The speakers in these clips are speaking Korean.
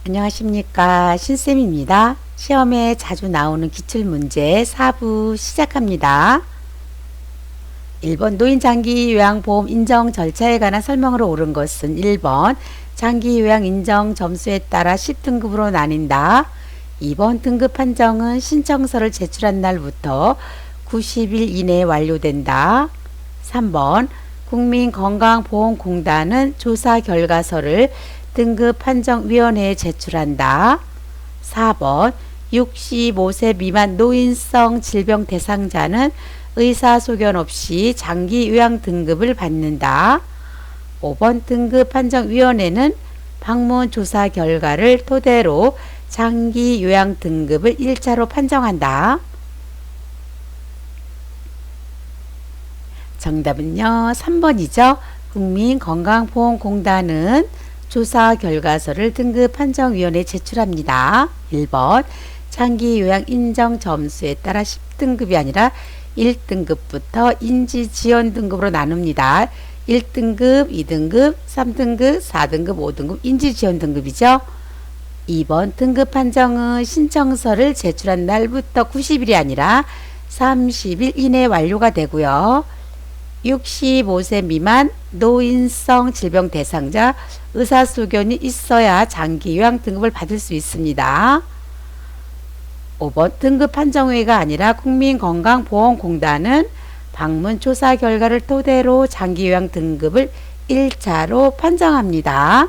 안녕하십니까, 신쌤입니다. 시험에 자주 나오는 기출문제 4부 시작합니다. 1번 노인장기요양보험 인정 절차에 관한 설명으로 옳은 것은 1번 장기요양 인정 점수에 따라 10등급으로 나뉜다. 2번 등급 판정은 신청서를 제출한 날부터 90일 이내에 완료된다. 3번 국민건강보험공단은 조사 결과서를 등급판정위원회에 제출한다. 4번 65세 미만 노인성 질병 대상자는 의사소견 없이 장기요양 등급을 받는다. 5번 등급판정위원회는 방문 조사 결과를 토대로 장기요양 등급을 1차로 판정한다. 정답은요, 3번이죠. 국민건강보험공단은 조사 결과서를 등급판정위원회에 제출합니다. 1번 장기요양 인정 점수에 따라 10등급이 아니라 1등급부터 인지지원 등급으로 나눕니다. 1등급, 2등급, 3등급, 4등급, 5등급 인지지원 등급이죠. 2번 등급 판정은 신청서를 제출한 날부터 90일이 아니라 30일 이내 완료가 되고요. 65세 미만 노인성 질병 대상자 의사소견이 있어야 장기요양 등급을 받을 수 있습니다. 5번 등급 판정회가 아니라 국민건강보험공단은 방문 조사 결과를 토대로 장기요양 등급을 1차로 판정합니다.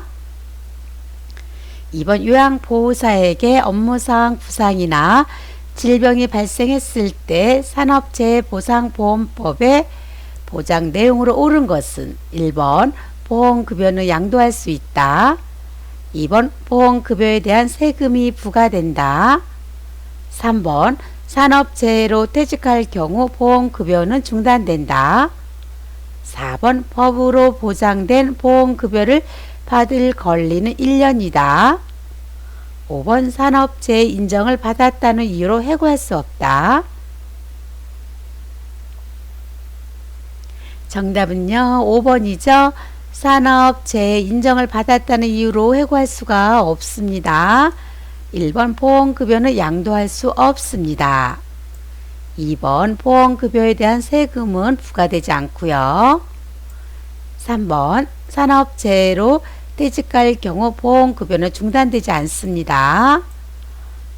2번 요양보호사에게 업무상 부상이나 질병이 발생했을 때 산업재해보상보험법에 보장 내용으로 옳은 것은 1번 보험급여는 양도할 수 있다. 2번 보험급여에 대한 세금이 부과된다. 3번 산업재해로 퇴직할 경우 보험급여는 중단된다. 4번 법으로 보장된 보험급여를 받을 권리는 1년이다. 5번 산업재해 인정을 받았다는 이유로 해고할 수 없다. 정답은요, 5번이죠. 산업재해 인정을 받았다는 이유로 해고할 수가 없습니다. 1번 보험급여는 양도할 수 없습니다. 2번 보험급여에 대한 세금은 부과되지 않고요. 3번 산업재해로 퇴직할 경우 보험급여는 중단되지 않습니다.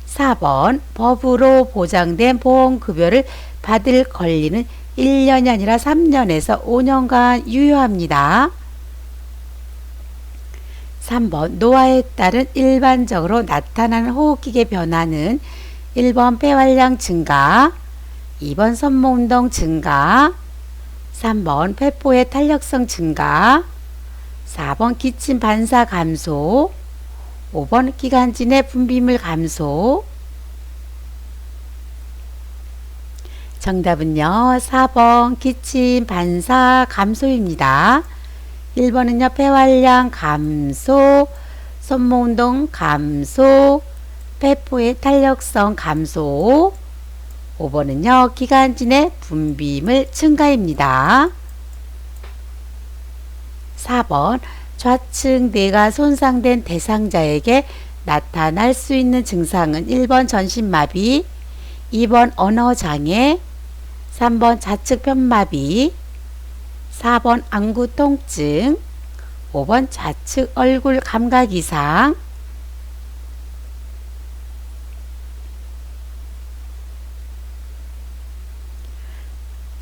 4번 법으로 보장된 보험급여를 받을 권리는 1년이 아니라 3년에서 5년간 유효합니다. 3번 노화에 따른 일반적으로 나타나는 호흡기계 변화는 1번 폐활량 증가, 2번 손모운동 증가, 3번 폐포의 탄력성 증가, 4번 기침 반사 감소, 5번 기관지 내 분비물 감소. 정답은요, 4번 기침 반사 감소입니다. 1번은요, 폐활량 감소, 손모운동 감소, 폐포의 탄력성 감소. 5번은요, 기관지 내 분비물 증가입니다. 4번 좌측 뇌가 손상된 대상자에게 나타날 수 있는 증상은 1번 전신마비, 2번 언어장애, 3번 좌측 편마비, 4번 안구 통증, 5번 좌측 얼굴 감각 이상.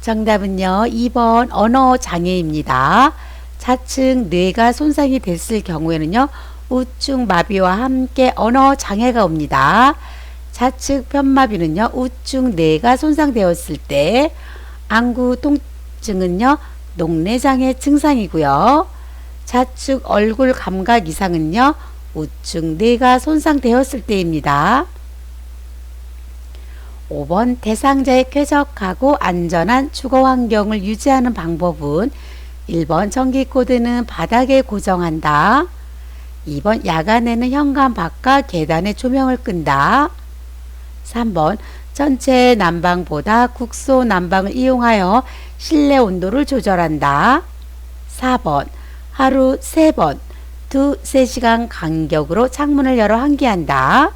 정답은요, 2번 언어장애입니다. 좌측 뇌가 손상이 됐을 경우에는요, 우측 마비와 함께 언어장애가 옵니다. 좌측 편마비는요, 우측 뇌가 손상되었을 때, 안구 통증은요, 녹내장애 증상이고요. 좌측 얼굴 감각 이상은요, 우측 뇌가 손상되었을 때입니다. 5번 대상자의 쾌적하고 안전한 주거 환경을 유지하는 방법은 1번 전기코드는 바닥에 고정한다. 2번 야간에는 현관 밖과 계단의 조명을 끈다. 3번 전체 난방보다 국소 난방을 이용하여 실내 온도를 조절한다. 4번 하루 3번 두세 시간 간격으로 창문을 열어 환기한다.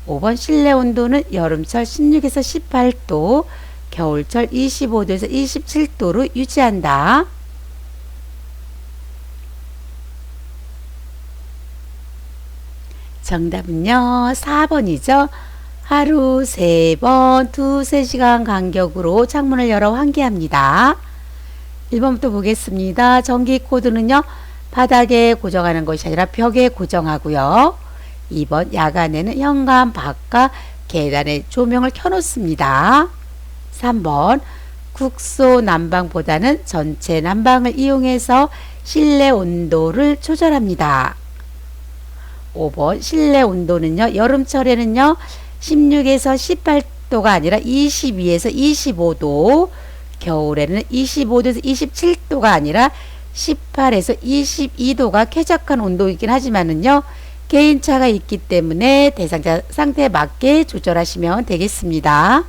5번 실내 온도는 여름철 16에서 18도, 겨울철 25도에서 27도로 유지한다. 정답은요, 4번이죠. 하루 3번 두세 시간 간격으로 창문을 열어 환기합니다. 1번부터 보겠습니다. 전기 코드는요, 바닥에 고정하는 것이 아니라 벽에 고정하고요. 2번 야간에는 현관 밖과 계단에 조명을 켜놓습니다. 3번 국소 난방보다는 전체 난방을 이용해서 실내 온도를 조절합니다. 5번 실내 온도는요, 여름철에는요 16에서 18도가 아니라 22에서 25도, 겨울에는 25도에서 27도가 아니라 18에서 22도가 쾌적한 온도이긴 하지만은요, 개인차가 있기 때문에 대상자 상태에 맞게 조절하시면 되겠습니다.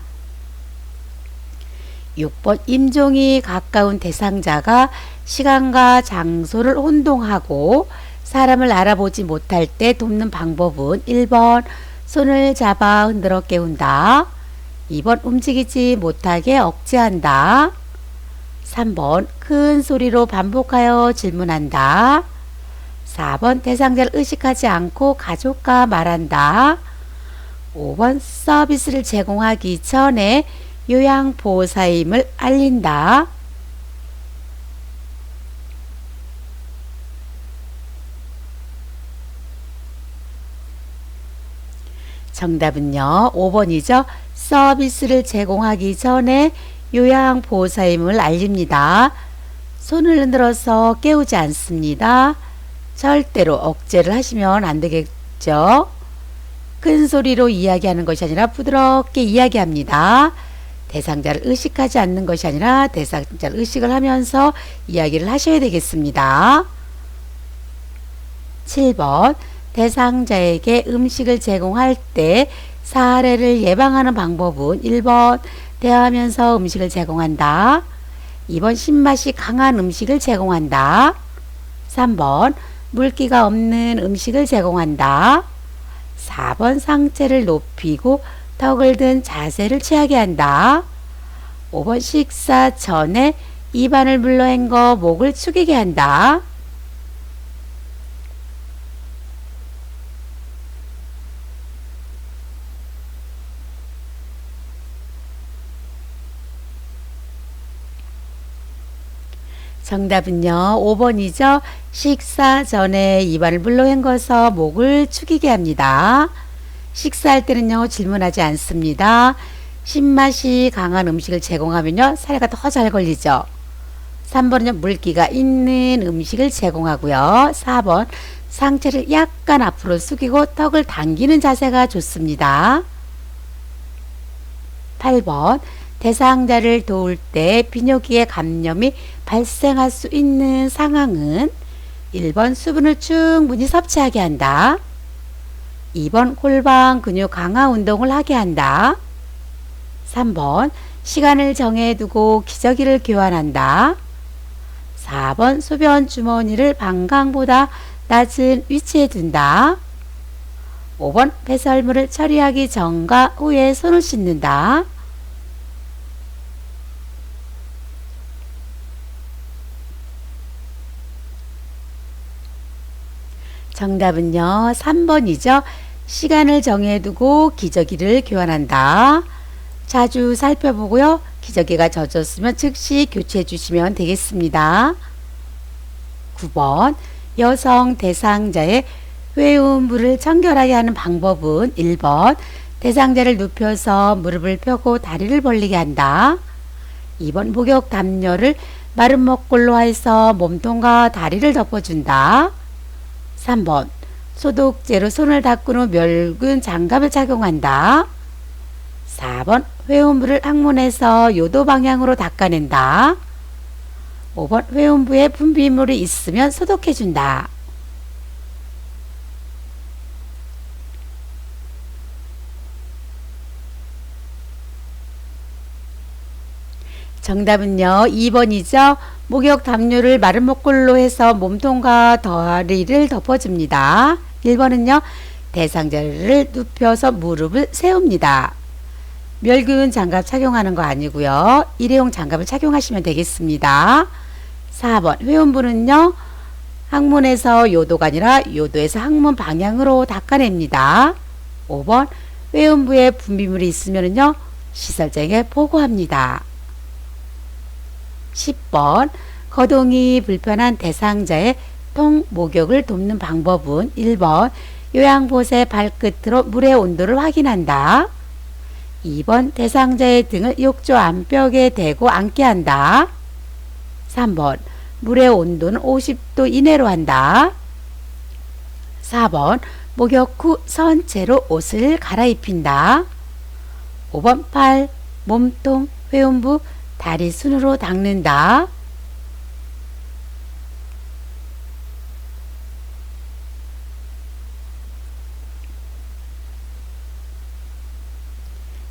6번 임종이 가까운 대상자가 시간과 장소를 혼동하고 사람을 알아보지 못할 때 돕는 방법은 1번 손을 잡아 흔들어 깨운다. 2번 움직이지 못하게 억제한다. 3번 큰 소리로 반복하여 질문한다. 4번 대상자를 의식하지 않고 가족과 말한다. 5번 서비스를 제공하기 전에 요양보호사임을 알린다. 정답은요, 5번이죠. 서비스를 제공하기 전에 요양보호사임을 알립니다. 손을 흔들어서 깨우지 않습니다. 절대로 억제를 하시면 안 되겠죠. 큰 소리로 이야기하는 것이 아니라 부드럽게 이야기합니다. 대상자를 의식하지 않는 것이 아니라 대상자를 의식을 하면서 이야기를 하셔야 되겠습니다. 7번 대상자에게 음식을 제공할 때 사례를 예방하는 방법은 1번 대화하면서 음식을 제공한다. 2번 신맛이 강한 음식을 제공한다. 3번 물기가 없는 음식을 제공한다. 4번 상체를 높이고 턱을 든 자세를 취하게 한다. 5번 식사 전에 입안을 물러 헹궈 목을 축이게 한다. 정답은요, 5번이죠. 식사 전에 입안을 물러 헹궈서 목을 축이게 합니다. 식사할 때는요, 질문하지 않습니다. 신맛이 강한 음식을 제공하면요, 사례가 더 잘 걸리죠. 3번은요, 물기가 있는 음식을 제공하고요. 4번 상체를 약간 앞으로 숙이고 턱을 당기는 자세가 좋습니다. 8번 대상자를 도울 때 비뇨기의 감염이 발생할 수 있는 상황은 1번 수분을 충분히 섭취하게 한다. 2번 골반 근육 강화 운동을 하게 한다. 3번 시간을 정해두고 기저귀를 교환한다. 4번 소변 주머니를 방광보다 낮은 위치에 둔다. 5번 배설물을 처리하기 전과 후에 손을 씻는다. 정답은요, 3번이죠. 시간을 정해두고 기저귀를 교환한다. 자주 살펴보고요. 기저귀가 젖었으면 즉시 교체해 주시면 되겠습니다. 9번 여성 대상자의 회음부를 청결하게 하는 방법은 1번 대상자를 눕혀서 무릎을 펴고 다리를 벌리게 한다. 2번 목욕 담요를 마른 목골로 해서 몸통과 다리를 덮어준다. 3번 소독제로 손을 닦은 후 멸균 장갑을 착용한다. 4번 회음부를 항문에서 요도 방향으로 닦아낸다. 5번 회음부에 분비물이 있으면 소독해준다. 정답은요, 2번이죠. 목욕 담요를 마른 목골로 해서 몸통과 다리를 덮어줍니다. 1번은요, 대상자를 눕혀서 무릎을 세웁니다. 멸균 장갑 착용하는 거 아니고요. 일회용 장갑을 착용하시면 되겠습니다. 4번 회원부는요, 항문에서 요도가 아니라 요도에서 항문 방향으로 닦아냅니다. 5번 회원부에 분비물이 있으면요, 시설장에 보고합니다. 10번 거동이 불편한 대상자의 통 목욕을 돕는 방법은 1번 요양봇의 발끝으로 물의 온도를 확인한다. 2번 대상자의 등을 욕조 안벽에 대고 앉게 한다. 3번 물의 온도는 50도 이내로 한다. 4번 목욕 후 선체로 옷을 갈아입힌다. 5번 팔, 몸통, 회음부, 다리 순으로 닦는다.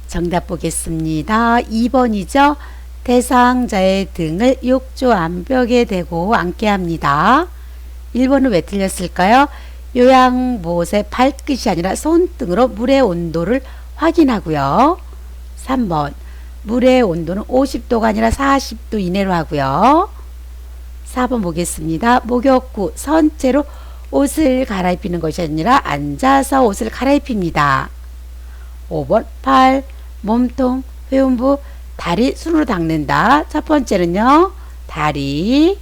정답 보겠습니다. 2번이죠. 대상자의 등을 욕조 안벽에 대고 앉게 합니다. 1번은 왜 틀렸을까요? 요양봇의 발끝이 아니라 손등으로 물의 온도를 확인하고요. 3번 물의 온도는 50도가 아니라 40도 이내로 하고요. 4번 보겠습니다. 목욕 후 선체로 옷을 갈아입히는 것이 아니라 앉아서 옷을 갈아입힙니다. 5번 팔, 몸통, 회음부, 다리 순으로 닦는다. 첫 번째는요, 다리,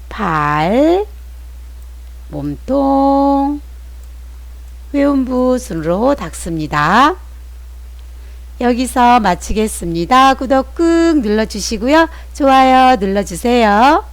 팔, 몸통, 회음부 순으로 닦습니다. 여기서 마치겠습니다. 구독 꾹 눌러주시고요. 좋아요 눌러주세요.